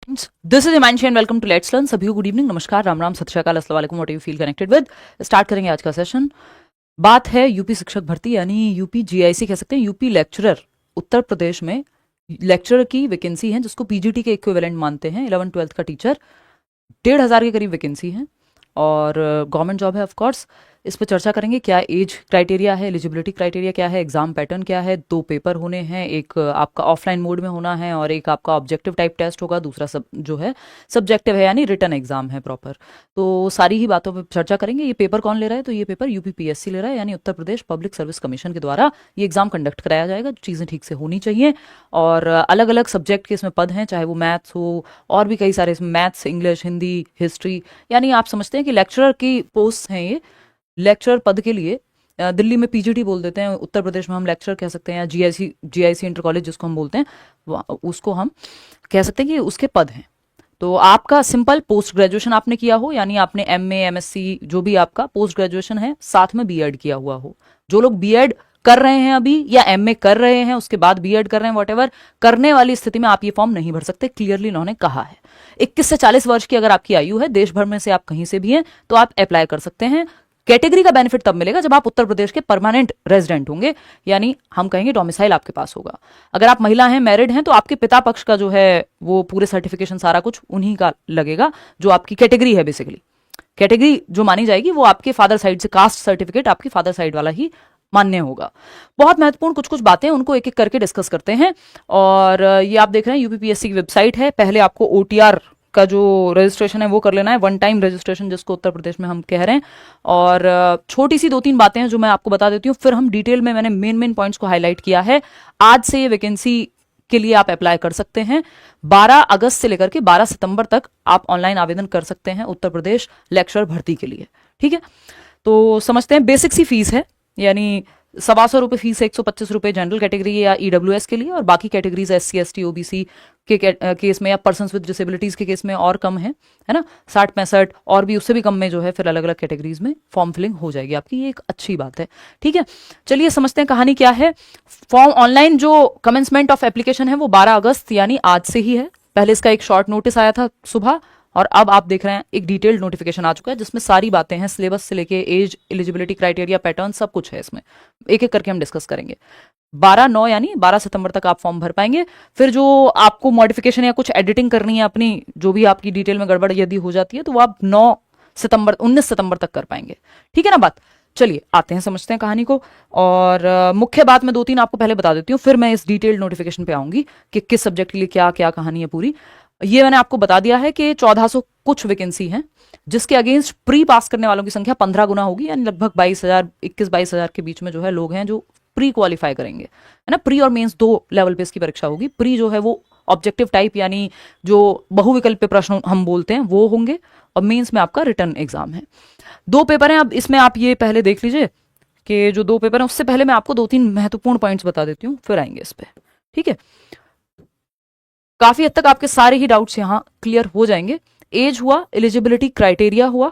This is Himanshi and welcome to let's learn. सभी को good evening, नमस्कार, राम राम, सत श्री अकाल, अस्सलाम वालेकुम, what you feel connected with. Start करेंगे आज का सेशन। बात है यूपी शिक्षक भर्ती यानी यूपी जीआईसी कह सकते हैं, यूपी लेक्चरर। उत्तर प्रदेश में लेक्चरर की वैकेंसी है जिसको पीजीटी के इक्विवेलेंट मानते हैं। 11th-12th का टीचर 1,500 के करीब वैकेंसी है और गवर्नमेंट जॉब है ऑफ कोर्स। इस पर चर्चा करेंगे, क्या एज क्राइटेरिया है, एलिजिबिलिटी क्राइटेरिया क्या है, एग्जाम पैटर्न क्या है। 2 पेपर होने हैं, एक आपका ऑफलाइन मोड में होना है और एक आपका ऑब्जेक्टिव टाइप टेस्ट होगा, दूसरा सब जो है सब्जेक्टिव है यानी रिटन एग्जाम है प्रॉपर। तो सारी ही बातों पर चर्चा करेंगे। ये पेपर कौन ले रहा है, तो ये पेपर यूपीपीएससी ले रहा है यानी Uttar Pradesh public service commission के द्वारा ये एग्जाम कंडक्ट कराया जाएगा। चीज़ें ठीक से होनी चाहिए और अलग अलग सब्जेक्ट के इसमें पद हैं, चाहे वो मैथ्स हो और भी कई सारे इसमें, मैथ्स, इंग्लिश, हिंदी, हिस्ट्री, यानी आप समझते हैं कि लेक्चरर की पोस्ट हैं ये। लेक्चरर पद के लिए दिल्ली में पीजीटी बोल देते हैं, उत्तर प्रदेश में हम लेक्चरर कह सकते हैं या जीआईसी इंटर कॉलेज जिसको हम बोलते हैं उसको हम कह सकते हैं कि उसके पद हैं। तो आपका सिंपल पोस्ट ग्रेजुएशन आपने किया हो यानी आपने एमए, एमएससी जो भी आपका पोस्ट ग्रेजुएशन है, साथ में बीएड किया हुआ हो। जो लोग बीएड कर रहे हैं अभी या एमए कर रहे हैं उसके बाद बीएड कर रहे हैं, वॉटेवर करने वाली स्थिति में आप ये फॉर्म नहीं भर सकते, क्लियरली इन्होंने कहा है। 21 से 40 वर्ष की अगर आपकी आयु है, देश भर में से आप कहीं से भी हैं, तो आप अप्लाई कर सकते हैं। कैटेगरी का बेनिफिट तब मिलेगा जब आप उत्तर प्रदेश के परमानेंट रेजिडेंट होंगे, यानी हम कहेंगे डोमिसाइल आपके पास होगा। अगर आप महिला हैं, मैरिड हैं, तो आपके पिता पक्ष का जो है वो पूरे सर्टिफिकेशन सारा कुछ उन्हीं का लगेगा। जो आपकी कैटेगरी है, बेसिकली कैटेगरी जो मानी जाएगी वो आपके फादर साइड से, कास्ट सर्टिफिकेट आपके फादर साइड वाला ही मान्य होगा। बहुत महत्वपूर्ण कुछ कुछ बातें, उनको एक एक करके डिस्कस करते हैं। और ये आप देख रहे हैं यूपीपीएससी की वेबसाइट है। पहले आपको ओटीआर का जो रजिस्ट्रेशन है वो कर लेना है, 1 टाइम रजिस्ट्रेशन जिसको उत्तर प्रदेश में हम कह रहे हैं। और छोटी सी 2-3 बातें हैं जो मैं आपको बता देती हूँ, फिर हम डिटेल में, मैंने मेन पॉइंट्स को हाईलाइट किया है। आज से ये वैकेंसी के लिए आप अप्लाई कर सकते हैं। 12 अगस्त से लेकर के 12 सितंबर तक आप ऑनलाइन आवेदन कर सकते हैं उत्तर प्रदेश लेक्चरर भर्ती के लिए। ठीक है, तो समझते हैं। बेसिक सी फीस है, यानी 125 फीस है। 125 रुपए जनरल कैटेगरी या ईडब्ल्यूएस के लिए, और बाकी कैटेगरीज एससी, एसटी, ओबीसी के केस में या पर्सन विद डिसेबिलिटीज के केस में और कम है ना, 60-65 और भी उससे भी कम में जो है फिर अलग अलग कैटेगरीज में फॉर्म फिलिंग हो जाएगी आपकी। ये एक अच्छी बात है। ठीक है, चलिए समझते हैं कहानी क्या है। फॉर्म ऑनलाइन जो कमेंसमेंट ऑफ एप्लीकेशन है वो 12 अगस्त यानी आज से ही है। पहले इसका एक शॉर्ट नोटिस आया था सुबह, और अब आप देख रहे हैं एक डिटेल्ड नोटिफिकेशन आ चुका है जिसमें सारी बातें हैं, सिलेबस से लेके एज, एलिजिबिलिटी क्राइटेरिया, पैटर्न, सब कुछ है इसमें। एक एक करके हम डिस्कस करेंगे। 12/9 यानी 12 सितंबर तक आप फॉर्म भर पाएंगे। फिर जो आपको मॉडिफिकेशन या कुछ एडिटिंग करनी है अपनी, जो भी आपकी डिटेल में गड़बड़ यदि हो जाती है, तो वो आप 19 सितंबर तक कर पाएंगे। ठीक है ना बात। चलिए आते हैं, समझते हैं कहानी को। और मुख्य बात मैं 2-3 आपको पहले बता देती हूँ, फिर मैं इस डिटेल्ड नोटिफिकेशन पे आऊंगी कि किस सब्जेक्ट के लिए क्या क्या कहानी है पूरी। ये मैंने आपको बता दिया है कि 1400 कुछ वैकेंसी है, जिसके अगेंस्ट प्री पास करने वालों की संख्या 15 गुना होगी, यानी लगभग 22,000, 21-22,000 के बीच में जो है लोग हैं जो प्री क्वालिफाई करेंगे, है ना। प्री और मेंस 2 लेवल पे इसकी परीक्षा होगी। प्री जो है वो ऑब्जेक्टिव टाइप यानी जो बहुविकल्पीय प्रश्न हम बोलते हैं वो होंगे, और मेंस में आपका रिटर्न एग्जाम है। 2 पेपर हैं। अब इसमें आप ये पहले देख लीजिए कि जो 2 पेपर हैं, उससे पहले मैं आपको 2-3 महत्वपूर्ण पॉइंट्स बता देती हूँ, फिर आएंगे इस पे। ठीक है, काफी हद तक आपके सारे ही डाउट्स यहाँ क्लियर हो जाएंगे। एज हुआ, एलिजिबिलिटी क्राइटेरिया हुआ,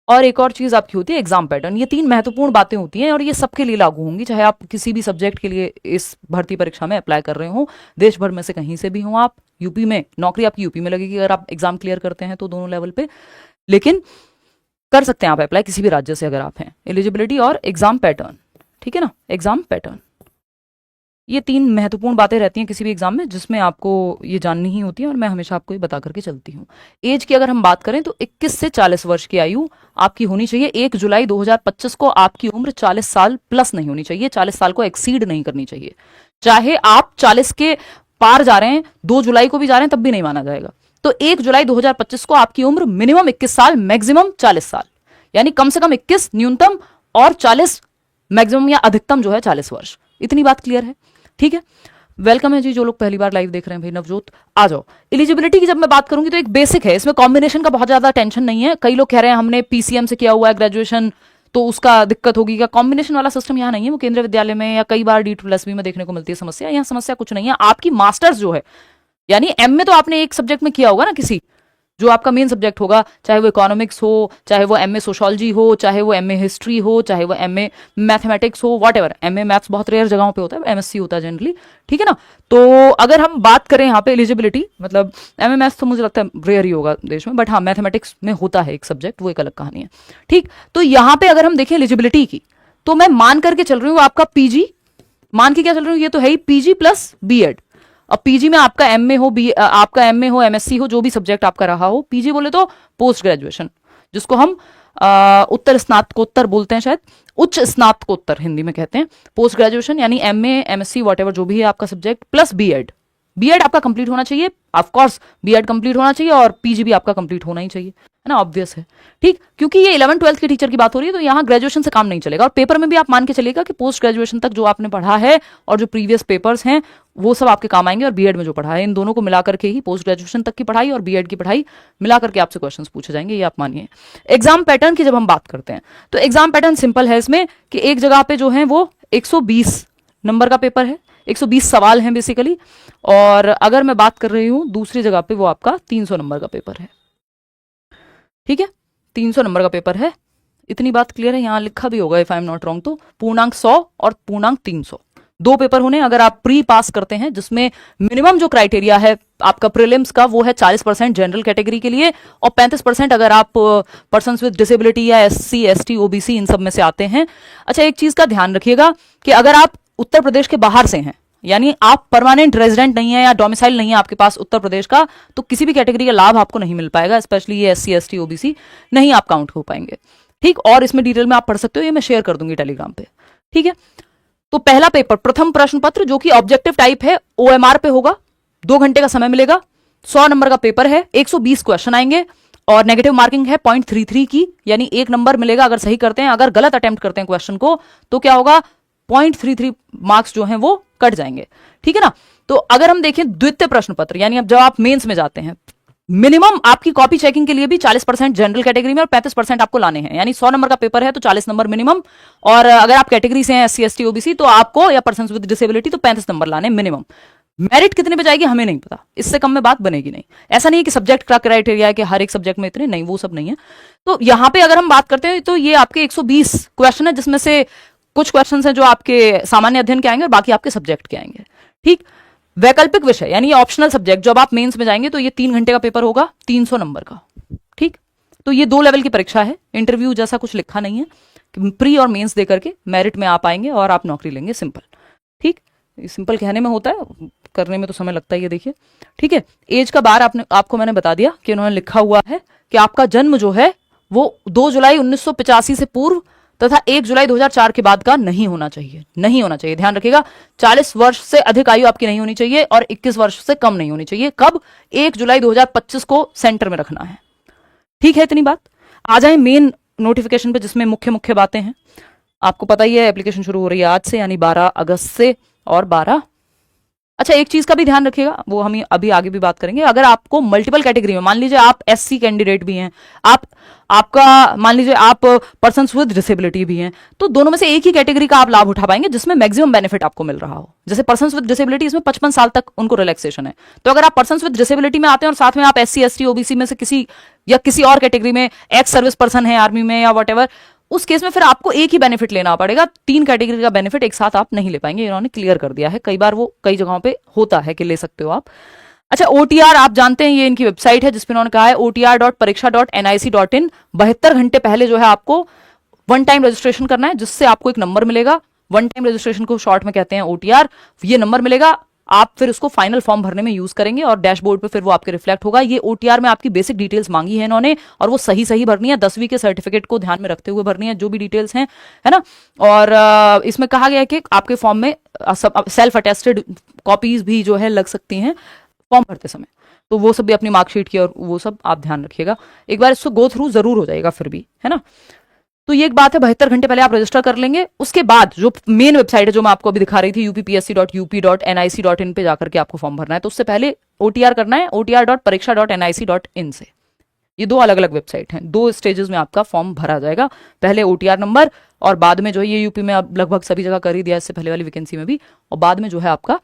और एक और चीज आपकी होती है एग्जाम पैटर्न। ये 3 महत्वपूर्ण बातें होती हैं और ये सबके लिए लागू होंगी, चाहे आप किसी भी सब्जेक्ट के लिए इस भर्ती परीक्षा में अप्लाई कर रहे हो, देश भर में से कहीं से भी हो आप। यूपी में नौकरी आपकी यूपी में लगेगी अगर आप एग्जाम क्लियर करते हैं तो, दोनों लेवल पे, लेकिन कर सकते हैं आप अप्लाई किसी भी राज्य से अगर आप हैं। एलिजिबिलिटी और एग्जाम पैटर्न, ठीक है ना, एग्जाम पैटर्न, ये 3 महत्वपूर्ण बातें रहती हैं किसी भी एग्जाम में, जिसमें आपको ये जाननी ही होती है और मैं हमेशा आपको ये बता करके चलती हूँ। एज की अगर हम बात करें तो 21 से 40 वर्ष की आयु आपकी होनी चाहिए। 1 जुलाई 2025 को आपकी उम्र 40 साल प्लस नहीं होनी चाहिए, 40 साल को एक्सीड नहीं करनी चाहिए। चाहे आप 40 के पार जा रहे हैं, 2 जुलाई को भी जा रहे हैं, तब भी नहीं माना जाएगा। तो 1 जुलाई 2025 को आपकी उम्र मिनिमम 21 साल, मैक्सिमम 40 साल, यानी कम से कम 21 न्यूनतम और 40 मैक्सिमम या अधिकतम जो है 40 वर्ष। इतनी बात क्लियर है। ठीक है, वेलकम है जी जो लोग पहली बार लाइव देख रहे हैं। भाई नवजोत आ जाओ। एलिजिबिलिटी की जब मैं बात करूंगी तो एक बेसिक है, इसमें कॉम्बिनेशन का बहुत ज्यादा टेंशन नहीं है। कई लोग कह रहे हैं हमने पीसीएम से किया हुआ है ग्रेजुएशन तो उसका दिक्कत होगी क्या, कॉम्बिनेशन वाला सिस्टम यहाँ नहीं है। वो केंद्रीय विद्यालय में या कई बार D2+B में देखने को मिलती है समस्या, यहाँ समस्या कुछ नहीं है। आपकी मास्टर्स जो है, यानी एम में तो आपने एक सब्जेक्ट में किया होगा ना किसी, जो आपका मेन सब्जेक्ट होगा, चाहे वो इकोनॉमिक्स हो, चाहे वो एमए सोशोलॉजी हो, चाहे वो एमए हिस्ट्री हो, चाहे वो एमए मैथमेटिक्स हो, व्हाटएवर। एमए मैथ्स बहुत रेयर जगहों पे होता है, एमएससी होता है जनरली, ठीक है ना। तो अगर हम बात करें यहाँ पे एलिजिबिलिटी, मतलब एमए मैथ्स तो मुझे लगता है रेयर ही होगा देश में, बट हाँ मैथमेटिक्स में होता है एक सब्जेक्ट, वो एक अलग कहानी है, ठीक। तो यहाँ पे अगर हम देखें एलिजिबिलिटी की, तो मैं मान करके चल रही हूँ आपका पीजी, मान के क्या चल रही हूँ, ये तो है ही पीजी प्लस बीएड। अब पीजी में आपका एमए हो, बी आपका एमए हो, एमएससी हो, जो भी सब्जेक्ट आपका रहा हो। पीजी बोले तो पोस्ट ग्रेजुएशन, जिसको हम उत्तर स्नातकोत्तर बोलते हैं, शायद उच्च स्नातकोत्तर हिंदी में कहते हैं। पोस्ट ग्रेजुएशन यानी एमए, एमएससी, व्हाटएवर जो भी है आपका सब्जेक्ट, प्लस बीएड। बीएड आपका कंप्लीट होना चाहिए, ऑफ कोर्स बीएड कंप्लीट होना चाहिए, और पीजी भी आपका कंप्लीट होना ही चाहिए, है ना, ऑब्वियस है, ठीक। क्योंकि ये 11th-12th के टीचर की बात हो रही है, तो यहाँ ग्रेजुएशन से काम नहीं चलेगा। और पेपर में भी आप मान के चलेगा कि पोस्ट ग्रेजुएशन तक जो आपने पढ़ा है और जो प्रीवियस पेपर्स हैं वो सब आपके काम आएंगे, और बीएड में जो पढ़ा है, इन दोनों को मिलाकर के ही, पोस्ट ग्रेजुएशन तक की पढ़ाई और बीएड की पढ़ाई मिलाकर के आपसे क्वेश्चंस पूछे जाएंगे, ये आप मानिए। एग्जाम पैटर्न की जब हम बात करते हैं, तो एग्जाम पैटर्न सिंपल है इसमें कि एक जगह पे जो है वो 120 नंबर का पेपर है, 120 सवाल हैं बेसिकली। और अगर मैं बात कर रही हूं दूसरी जगह पे, वो आपका 300 नंबर का पेपर है, ठीक है, 300 नंबर का पेपर है। इतनी बात क्लियर है, यहां लिखा भी होगा if I am not wrong, तो पूर्णांक 100 और पूर्णांक 300 दो पेपर होने। अगर आप प्री पास करते हैं, जिसमें मिनिमम जो क्राइटेरिया है आपका प्रीलिम्स का, वो है 40% जनरल कैटेगरी के लिए, और 35% अगर आप पर्सन विद डिसेबिलिटी या एससी, एसटी, ओबीसी इन सब में से आते हैं। अच्छा, एक चीज का ध्यान रखिएगा कि अगर आप उत्तर प्रदेश के बाहर से हैं, यानी आप परमानेंट रेजिडेंट नहीं है या डोमिसाइल नहीं है आपके पास उत्तर प्रदेश का, तो किसी भी कैटेगरी का लाभ आपको नहीं मिल पाएगा, स्पेशली ये एससी, एसटी, ओबीसी नहीं आप काउंट हो पाएंगे, ठीक। और इसमें डिटेल में आप पढ़ सकते हो, ये मैं शेयर कर दूंगी टेलीग्राम पे, ठीक है। तो पहला पेपर, प्रथम प्रश्न पत्र, जो कि ऑब्जेक्टिव टाइप है, ओएमआर पे होगा, 2 घंटे का समय मिलेगा, 100 नंबर का पेपर है, 120 क्वेश्चन आएंगे, और नेगेटिव मार्किंग है 0.33 की, यानी 1 नंबर मिलेगा अगर सही करते हैं। अगर गलत अटेम्प्ट करते हैं क्वेश्चन को, तो क्या होगा, 0.33 मार्क्स जो हैं वो कट जाएंगे, ठीक है ना। तो अगर हम देखें द्वितीय प्रश्न पत्र, यानी अब जब आप मेंस में जाते हैं, मिनिमम आपकी कॉपी चेकिंग के लिए भी 40% जनरल कैटेगरी में और 35% आपको लाने हैं, यानी 100 नंबर का पेपर है तो 40 नंबर मिनिमम। और अगर आप कैटेगरी से हैं एससी, एसटी, ओबीसी, तो आपको, या पर्सन विद डिसेबिलिटी, तो 35 नंबर लाने मिनिमम। मेरिट कितने पे जाएगी हमें नहीं पता, इससे कम में बात बनेगी नहीं। ऐसा नहीं है कि सब्जेक्ट का क्राइटेरिया है कि हर एक सब्जेक्ट में इतने, नहीं, वो सब नहीं है। तो यहां पे अगर हम बात करते हैं, तो ये आपके 120 क्वेश्चन है, जिसमें से कुछ क्वेश्चन हैं जो आपके सामान्य अध्ययन के आएंगे और बाकी आपके सब्जेक्ट के आएंगे, ठीक। वैकल्पिक विषय यानी ऑप्शनल सब्जेक्ट, जब आप मेंस में जाएंगे तो ये 3 घंटे का पेपर होगा, 300 नंबर का, ठीक। तो ये 2 लेवल की परीक्षा है, इंटरव्यू जैसा कुछ लिखा नहीं है, प्री और मेंस दे करके मेरिट में आप आएंगे और आप नौकरी लेंगे, सिंपल, ठीक। सिंपल कहने में होता है, करने में तो समय लगता ही है, देखिए, ठीक है। एज का बार आपको मैंने बता दिया कि उन्होंने लिखा हुआ है कि आपका जन्म जो है वो 2 जुलाई 1985 से पूर्व तथा 1 जुलाई 2004 के बाद का नहीं होना चाहिए, नहीं होना चाहिए, ध्यान रखिएगा। 40 वर्ष से अधिक आयु आपकी नहीं होनी चाहिए और 21 वर्ष से कम नहीं होनी चाहिए। कब? 1 जुलाई 2025 को सेंटर में रखना है, ठीक है। इतनी बात। आ जाए मेन नोटिफिकेशन पे, जिसमें मुख्य मुख्य बातें हैं। आपको पता ही है एप्लीकेशन शुरू हो रही है आज से, यानी 12 अगस्त से, और 12। अच्छा, एक चीज का भी ध्यान रखिएगा, वो हम अभी आगे भी बात करेंगे। अगर आपको मल्टीपल कैटेगरी में, मान लीजिए आप एससी कैंडिडेट भी हैं, आपका मान लीजिए आप पर्सन विद डिसेबिलिटी भी हैं, तो दोनों में से एक ही कैटेगरी का आप लाभ उठा पाएंगे जिसमें मैक्सिमम बेनिफिट आपको मिल रहा हो। जैसे पर्सन विद डिसेबिलिटी, इसमें 55 साल तक उनको रिलैक्सेशन है। तो अगर आप पर्सन विद डिसेबिलिटी में आते हैं और साथ में आप एससी, एसटी, ओबीसी में से किसी या किसी और कैटेगरी में, एक्स सर्विस पर्सन है आर्मी में या वट, उस केस में फिर आपको एक ही बेनिफिट लेना पड़ेगा, 3 कैटेगरी का बेनिफिट एक साथ आप नहीं ले पाएंगे। इन्होंने क्लियर कर दिया है, कई बार वो कई जगहों पे होता है कि ले सकते हो आप। अच्छा, ओटीआर आप जानते हैं, ये इनकी वेबसाइट है जिसपे इन्होंने कहा है otr.pariksha.nic.in। 72 घंटे पहले जो है आपको 1 टाइम रजिस्ट्रेशन करना है, जिससे आपको एक नंबर मिलेगा। 1 टाइम रजिस्ट्रेशन को शॉर्ट में कहते हैं ओटीआर। ये नंबर मिलेगा, आप फिर उसको फाइनल फॉर्म भरने में यूज करेंगे और डैशबोर्ड पे फिर वो आपके रिफ्लेक्ट होगा। ये ओटीआर में आपकी बेसिक डिटेल्स मांगी है इन्होंने, और वो सही सही भरनी है, 10वीं के सर्टिफिकेट को ध्यान में रखते हुए भरनी है, जो भी डिटेल्स हैं, है ना। और इसमें कहा गया है कि आपके फॉर्म में सेल्फ अटेस्टेड कॉपीज भी जो है लग सकती हैं फॉर्म भरते समय, तो वो सब भी अपनी मार्कशीट की और वो सब आप ध्यान रखिएगा। एक बार इसको गो थ्रू जरूर हो जाएगा फिर भी, है ना। तो ये एक बात है, 72 घंटे पहले आप रजिस्टर कर लेंगे। उसके बाद जो मेन वेबसाइट है, जो मैं आपको अभी दिखा रही थी, uppsc.up.nic.in पे जाकर के आपको फॉर्म भरना है। तो उससे पहले ओटीआर करना है, otr.pariksha.nic.in से। ये 2 अलग अलग वेबसाइट हैं, 2 स्टेजेस में आपका फॉर्म भरा जाएगा। पहले ओटीआर नंबर, और बाद में जो है, ये यूपी में अब लगभग सभी जगह कर ही दिया, इससे पहले वाली वैकेंसी में भी, और बाद में जो है आपका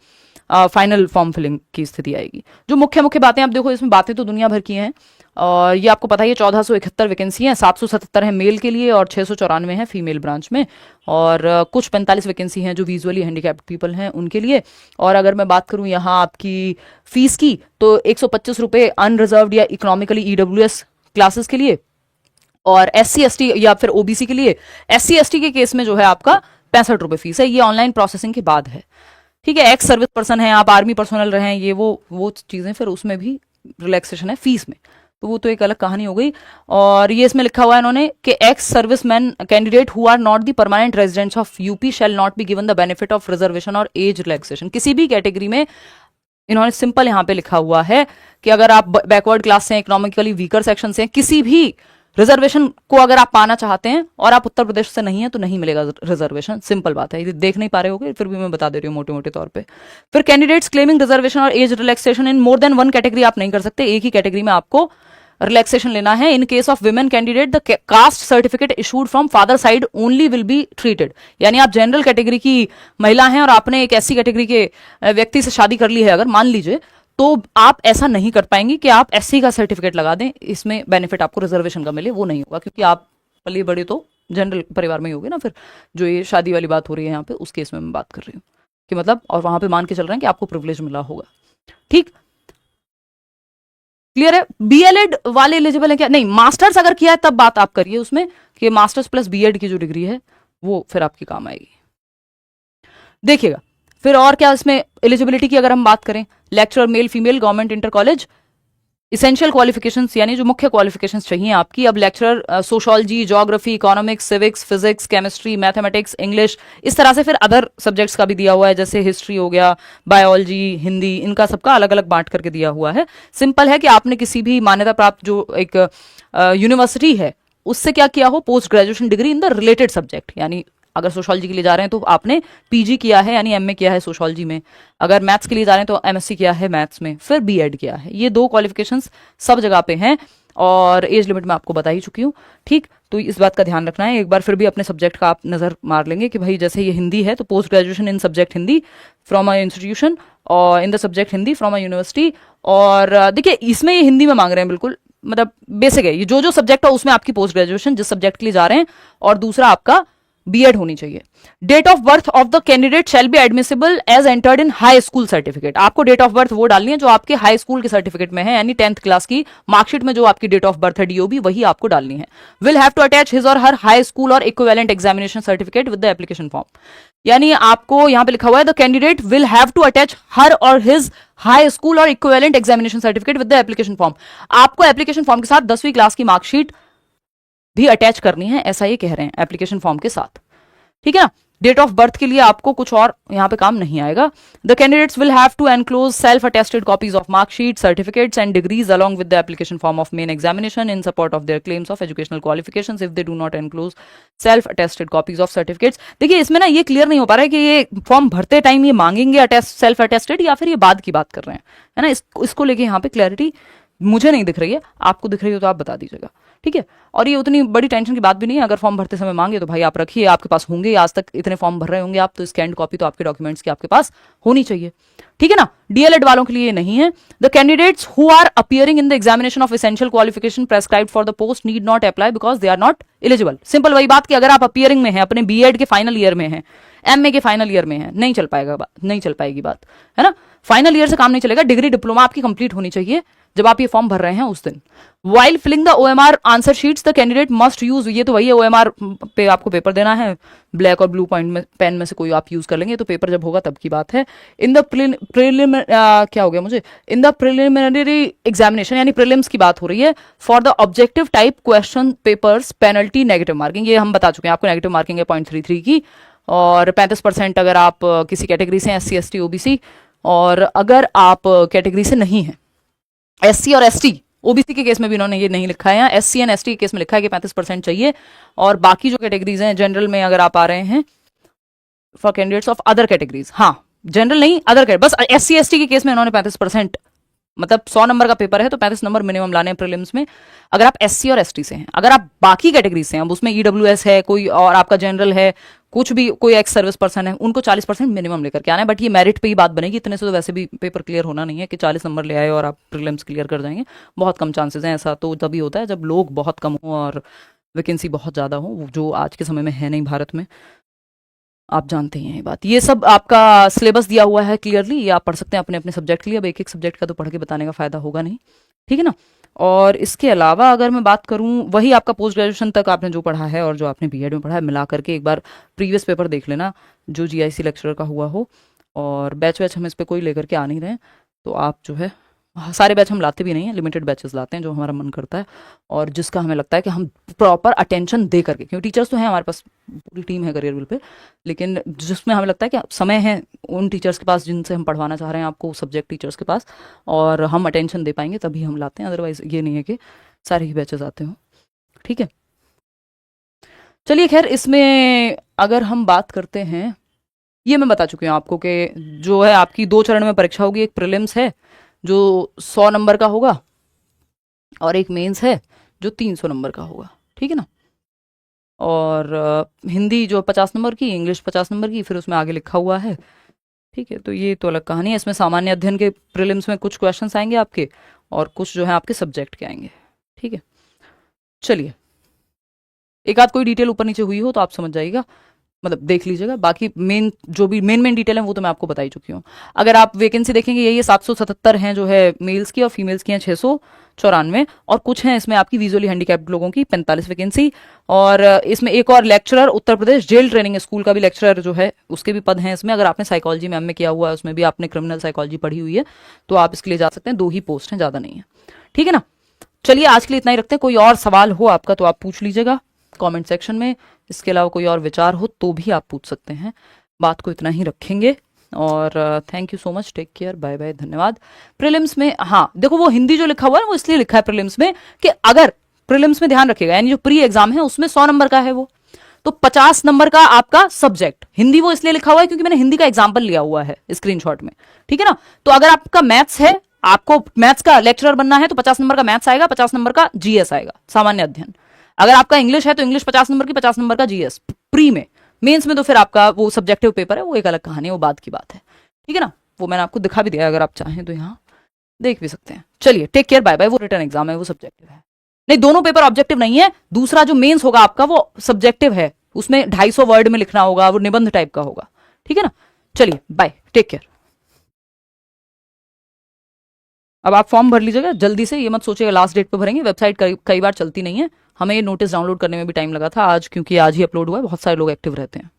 फाइनल फॉर्म फिलिंग की स्थिति आएगी। जो मुख्य मुख्य बातें आप देखो, इसमें बातें तो दुनिया भर की हैं, और ये आपको पता ही है 1471 वैकेंसी हैं, 777 है मेल के लिए और 694 है फीमेल ब्रांच में, और कुछ 45 वैकेंसी हैं जो विजुअली हैंडीकैप्ड पीपल हैं उनके लिए। और अगर मैं बात करूं यहाँ आपकी फीस की, तो 125 रुपये अनरिजर्व्ड या इकोनॉमिकली ईडब्ल्यूएस क्लासेस के लिए, और SC ST या फिर OBC के लिए। SC ST के केस में जो है आपका 65 रुपये फीस है। ये ऑनलाइन प्रोसेसिंग के बाद है, ठीक है। एक्स सर्विस पर्सन है, आप आर्मी पर्सनल रहे हैं, ये वो चीजें, फिर उसमें भी रिलैक्सेशन है फीस में, तो वो तो एक अलग कहानी हो गई। और ये इसमें लिखा हुआ है इन्होंने कि ex service man candidate who are not the permanent residents of UP shall not be given the benefit of reservation और एज रिलैक्सेशन। किसी भी कैटेगरी में इन्होंने सिंपल यहां पे लिखा हुआ है कि अगर आप बैकवर्ड क्लास से, इकोनॉमिकली वीकर सेक्शन से, किसी भी रिजर्वेशन को अगर आप पाना चाहते हैं और आप उत्तर प्रदेश से नहीं है तो नहीं मिलेगा रिजर्वेशन। सिंपल बात है, ये देख नहीं पा रहे होगे, फिर भी मैं बता दे रही हूँ मोटे मोटे तौर पे। फिर कैंडिडेट्स क्लेमिंग रिजर्वेशन और एज रिलैक्सेशन इन मोर देन वन कैटेगरी आप नहीं कर सकते, एक ही कैटेगरी में आपको रिलैक्सेशन लेना है। In case of women candidate the caste certificate issued from father side only will be treated. यानी आप जनरल कैटेगरी की महिला हैं और आपने एक SC कैटेगरी के व्यक्ति से शादी कर ली है अगर, मान लीजिए, तो आप ऐसा नहीं कर पाएंगे कि आप SC का सर्टिफिकेट लगा दें, इसमें बेनिफिट आपको रिजर्वेशन का मिले, वो नहीं होगा, क्योंकि आप पले बड़े तो जनरल परिवार में ही होगे ना। फिर जो ये शादी वाली बात हो रही है यहाँ पे, उस केस में मैं बात कर रही हूँ कि मतलब, और वहां पे मान के चल रहे हैं कि आपको प्रिविलेज मिला होगा, ठीक, क्लियर है। BLED वाले एलिजिबल है क्या? नहीं, मास्टर्स अगर किया है तब बात आप करिए उसमें, कि मास्टर्स प्लस BEd की जो डिग्री है वो फिर आपकी काम आएगी। देखिएगा फिर और क्या इसमें एलिजिबिलिटी की अगर हम बात करें, lecturer male female government inter college, essential qualifications यानी जो मुख्य क्वालिफिकेशंस चाहिए आपकी। अब lecturer sociology, geography, economics, civics, physics, chemistry, mathematics, English, इस तरह से फिर अदर सब्जेक्ट्स का भी दिया हुआ है, जैसे हिस्ट्री हो गया, बायोलॉजी, हिंदी, इनका सबका अलग अलग बांट करके दिया हुआ है। सिंपल है कि आपने किसी भी मान्यता प्राप्त जो एक यूनिवर्सिटी है उससे क्या किया हो, post graduation degree in the related subject. यानी अगर सोशियोलॉजी के लिए जा रहे हैं तो आपने PG किया है यानी MA किया है सोशियोलॉजी में, अगर मैथ्स के लिए जा रहे हैं तो MSc किया है मैथ्स में, फिर BEd किया है। ये 2 क्वालिफिकेशंस सब जगह पे हैं, और एज लिमिट मैं आपको बता ही चुकी हूँ, ठीक। तो इस बात का ध्यान रखना है। एक बार फिर भी अपने सब्जेक्ट का आप नजर मार लेंगे कि भाई जैसे ये हिंदी है तो post graduation in subject Hindi from a institution और in the subject Hindi from a university. और देखिए इसमें ये हिंदी में मांग रहे हैं, बिल्कुल मतलब बेसिक है, ये जो सब्जेक्ट है उसमें आपकी पोस्ट ग्रेजुएशन जिस सब्जेक्ट के लिए जा रहे हैं, और दूसरा आपका BEd होनी चाहिए। Date of birth of the candidate shall be admissible as entered in high school certificate. आपको डेट ऑफ बर्थ वो डालनी है जो आपके हाई स्कूल के सर्टिफिकेट में है, यानी 10th क्लास की मार्कशीट में जो आपकी डेट ऑफ बर्थ है DOB, वही आपको डालनी है। Will have to attach his or her high school or equivalent examination certificate with the application form. यानी आपको यहां पे लिखा हुआ है the candidate will have to attach her or his high school or equivalent examination certificate with the application form. आपको application form के साथ 10वीं क्लास की मार्कशीट भी अटैच करनी है, ऐसा ये कह रहे हैं एप्लीकेशन फॉर्म के साथ, ठीक है ना। डेट ऑफ बर्थ के लिए आपको कुछ और यहां पे काम नहीं आएगा। The candidates will have to enclose self attested copies of marksheet, certificates and degrees along with the application form of main examination in support of their claims of educational qualifications if they do not enclose self attested copies of certificates. देखिए इसमें ना ये clear नहीं हो पा रहा है कि ये फॉर्म भरते टाइम ये मांगेंगे सेल्फ अटेस्टेड या फिर ये बाद की बात कर रहे हैं, है ना। इसको लेके यहाँ पे क्लैरिटी मुझे नहीं दिख रही है, आपको दिख रही हो तो आप बता दीजिएगा, ठीक है। और ये उतनी बड़ी टेंशन की बात भी नहीं है, अगर फॉर्म भरते समय मांगे तो भाई आप रखिए, आपके पास होंगे, आज तक इतने फॉर्म भर रहे होंगे आप, तो स्कैंड कॉपी तो आपके डॉक्यूमेंट्स की आपके पास होनी चाहिए, ठीक है ना। DLED वालों के लिए नहीं है। The candidates who are appearing in the examination of essential qualification prescribed for the post need not apply because they are not eligible. Simple वही बात कि अगर आप अपीयरिंग में हैं, अपने BEd के फाइनल ईयर में हैं, MA के फाइनल ईयर में है, नहीं चल पाएगा बात, नहीं चल पाएगी बात, है ना। फाइनल ईयर से काम नहीं चलेगा, डिग्री डिप्लोमा आपकी कंप्लीट होनी चाहिए जब आप ये फॉर्म भर रहे हैं उस दिन। While filling the OMR answer sheets the candidate must use, ये तो वही है OMR पे आपको पेपर देना है, ब्लैक और ब्लू पॉइंट में पेन में से कोई आप यूज कर लेंगे, तो पेपर जब होगा तब की बात है। इन द क्या हो गया मुझे, इन द प्रिलिमिनरी एग्जामिनेशन यानी प्रीलिम्स की बात हो रही है, for the objective type question papers penalty negative marking, ये हम बता चुके हैं आपको, नेगेटिव मार्किंग है 0.33 की, और 35% अगर आप किसी कैटेगरी से SC ST OBC, और अगर आप कैटेगरी से नहीं है SC और ST OBC के केस में भी इन्होंने ये नहीं लिखा है, SC एंड ST के केस में लिखा है कि 35% चाहिए, और बाकी जो कैटेगरीज हैं जनरल में अगर आप आ रहे हैं for candidates of other categories, हाँ जनरल नहीं अदर कैटेगरी, बस SC ST के केस में इन्होंने 35% मतलब 100 नंबर का पेपर है तो 35 नंबर मिनिमम लाने हैं प्रीलिम्स में, अगर आप एससी और एसटी से हैं। अगर आप बाकी कैटेगरी से हैं, अब उसमें ईडब्ल्यूएस है कोई और आपका जनरल है, कुछ भी कोई एक्स सर्विस पर्सन है, उनको 40% मिनिमम लेकर के आना है। बट ये मेरिट पे ही बात बनेगी, इतने से तो वैसे भी पेपर क्लियर होना नहीं है कि 40 नंबर ले आए और आप प्रीलिम्स क्लियर कर जाएंगे। बहुत कम चांसेस हैं, ऐसा तो तभी होता है जब लोग बहुत कम हो और वैकेंसी बहुत ज़्यादा हो, जो आज के समय में है नहीं भारत में, आप जानते ही हैं ये बात। ये सब आपका सिलेबस दिया हुआ है क्लियरली, ये आप पढ़ सकते हैं अपने अपने सब्जेक्ट के लिए। अब एक एक सब्जेक्ट का तो पढ़ के बताने का फायदा होगा नहीं, ठीक है ना। और इसके अलावा अगर मैं बात करूं, वही आपका पोस्ट ग्रेजुएशन तक आपने जो पढ़ा है और जो आपने बीएड में पढ़ा है मिला करके एक बार प्रीवियस पेपर देख लेना जो जीआईसी लेक्चरर का हुआ हो। और बैच वैच हम इस पर कोई लेकर के आ नहीं रहे हैं, तो आप जो है, सारे बैच हम लाते भी नहीं हैं, लिमिटेड बैचेस लाते हैं जो हमारा मन करता है और जिसका हमें लगता है कि हम प्रॉपर अटेंशन दे करके, क्योंकि टीचर्स तो हैं हमारे पास, पूरी टीम है करियर विल पे, लेकिन जिसमें हमें लगता है कि समय है उन टीचर्स के पास जिनसे हम पढ़वाना चाह रहे हैं आपको, सब्जेक्ट टीचर्स के पास, और हम अटेंशन दे पाएंगे तभी हम लाते हैं। अदरवाइज ये नहीं है कि सारे ही बैचेस आते हों, ठीक है। चलिए खैर, इसमें अगर हम बात करते हैं, ये मैं बता चुकी हूँ आपको कि जो है आपकी 2 चरण में परीक्षा होगी। एक प्रीलिम्स है जो 100 नंबर का होगा और एक मेंस है जो 300 नंबर का होगा, ठीक है ना। और हिंदी जो 50 नंबर की, इंग्लिश 50 नंबर की, फिर उसमें आगे लिखा हुआ है, ठीक है। तो ये तो अलग कहानी है। इसमें सामान्य अध्ययन के प्रीलिम्स में कुछ क्वेश्चंस आएंगे आपके और कुछ जो है आपके सब्जेक्ट के आएंगे, ठीक है। चलिए, एक आध कोई डिटेल ऊपर नीचे हुई हो तो आप समझ जाइएगा, मतलब देख लीजिएगा। बाकी मेन जो भी मेन डिटेल है वो तो मैं आपको बता ही चुकी हूँ। अगर आप वैकेंसी देखेंगे, यही 777 हैं जो है मेल्स की, और फीमेल्स की हैं 694, और कुछ हैं इसमें आपकी विजुअली हैंडीकैप्ड लोगों की 45 वैकेंसी। और इसमें एक और lecturer Uttar Pradesh jail training school का भी लेक्चरर जो है उसके भी पद हैं इसमें। अगर आपने साइकोलॉजी में किया हुआ है, उसमें भी आपने क्रिमिनल साइकोलॉजी पढ़ी हुई है, तो आप इसके लिए जा सकते हैं। 2 ही पोस्ट हैं, ज़्यादा नहीं है, ठीक है ना। चलिए आज के लिए इतना ही रखते हैं। कोई और सवाल हो आपका तो आप पूछ लीजिएगा कमेंट सेक्शन में। इसके अलावा कोई और विचार हो तो भी आप पूछ सकते हैं। बात को इतना ही रखेंगे और thank you so much, take care, bye bye, धन्यवाद। प्रीलिम्स में, हाँ देखो, वो हिंदी जो लिखा हुआ है वो इसलिए लिखा है प्रीलिम्स में कि अगर प्रीलिम्स में ध्यान रखिएगा, यानी जो प्री एग्जाम है उसमें 100 नंबर का है वो, तो 50 नंबर का आपका सब्जेक्ट हिंदी वो इसलिए लिखा हुआ है क्योंकि मैंने हिंदी का एग्जाम्पल लिया हुआ है स्क्रीनशॉट में, ठीक है ना। तो अगर आपका मैथ्स है, आपको मैथ्स का लेक्चरर बनना है, तो 50 नंबर का मैथ्स आएगा, 50 नंबर का जीएस आएगा, सामान्य अध्ययन। अगर आपका इंग्लिश है तो इंग्लिश 50 नंबर की, 50 नंबर का जीएस प्री में। मेंस में तो फिर आपका वो सब्जेक्टिव पेपर है, वो एक अलग कहानी है, वो बाद की बात है, ठीक है ना। वो मैंने आपको दिखा भी दिया, अगर आप चाहें तो यहाँ देख भी सकते हैं। चलिए टेक केयर, बाय बाय। वो रिटर्न एग्जाम है, वो सब्जेक्टिव है, नहीं दोनों पेपर ऑब्जेक्टिव नहीं है। दूसरा जो मेंस होगा आपका वो सब्जेक्टिव है, उसमें 250 वर्ड में लिखना होगा, वो निबंध टाइप का होगा, ठीक है ना। चलिए बाय, टेक केयर। अब आप फॉर्म भर लीजिएगा जल्दी से, ये मत सोचिएगा लास्ट डेट पे भरेंगे, वेबसाइट कई बार चलती नहीं है। हमें ये नोटिस डाउनलोड करने में भी टाइम लगा था आज, क्योंकि आज ही अपलोड हुआ है, बहुत सारे लोग एक्टिव रहते हैं।